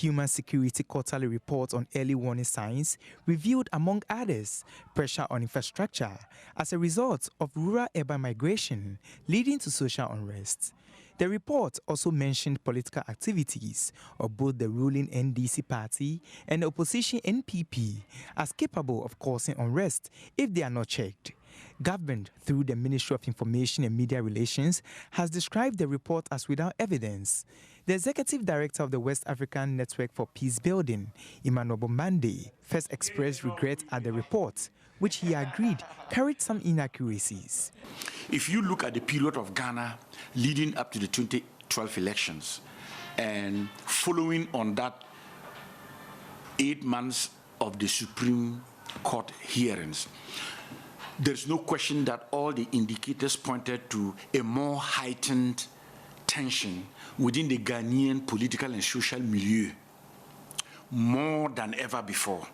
Human Security Quarterly Report on Early Warning Signs revealed, among others, pressure on infrastructure as a result of rural-urban migration leading to social unrest. The report also mentioned political activities of both the ruling NDC party and the opposition NPP as capable of causing unrest if they are not checked. Government, through the Ministry of Information and Media Relations, has described the report as without evidence. The Executive Director of the West African Network for Peace Building, Emmanuel Bombande, first expressed regret at the report, which he agreed carried some inaccuracies. If you look at the period of Ghana leading up to the 2012 elections and following on that 8 months of the Supreme Court hearings, there's no question that all the indicators pointed to a more heightened tension within the Ghanaian political and social milieu, more than ever before.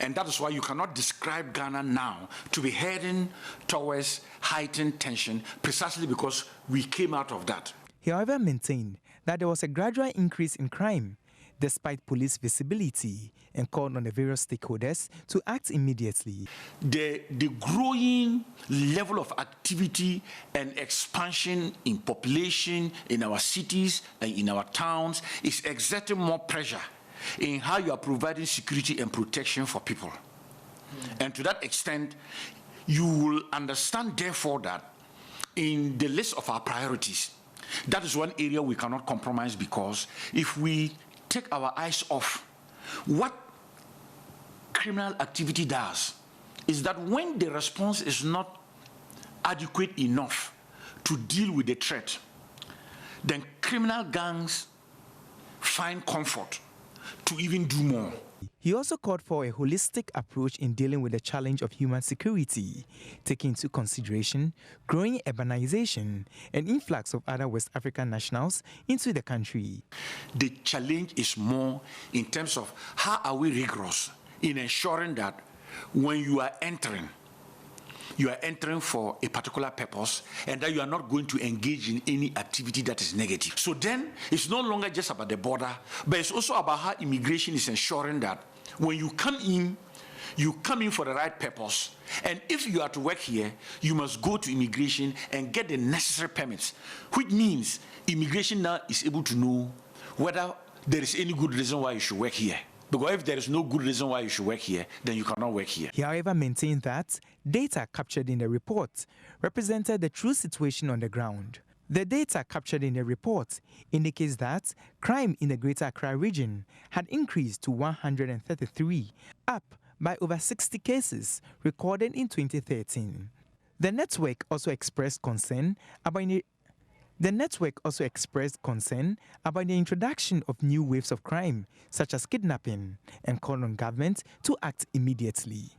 And that is why you cannot describe Ghana now to be heading towards heightened tension, precisely because we came out of that. He, however, maintained that there was a gradual increase in crime, despite police visibility, and called on the various stakeholders to act immediately. The growing level of activity and expansion in population in our cities and in our towns is exerting more pressure in how you are providing security and protection for people. And to that extent, you will understand, therefore, that in the list of our priorities, that is one area we cannot compromise, because if we take our eyes off, what criminal activity does is that when the response is not adequate enough to deal with the threat, then criminal gangs find comfort to even do more. He also called for a holistic approach in dealing with the challenge of human security, taking into consideration growing urbanization and influx of other West African nationals into the country. The challenge is more in terms of how are we rigorous in ensuring that when you are entering for a particular purpose, and that you are not going to engage in any activity that is negative. So then it's no longer just about the border, but it's also about how immigration is ensuring that when you come in for the right purpose. And if you are to work here, you must go to immigration and get the necessary permits, which means immigration now is able to know whether there is any good reason why you should work here. Because if there is no good reason why you should work here, then you cannot work here. He, however, maintained that data captured in the report represented the true situation on the ground. The data captured in the report indicates that crime in the Greater Accra region had increased to 133, up by over 60 cases recorded in 2013. The network also expressed concern about the introduction of new waves of crime, such as kidnapping, and called on government to act immediately.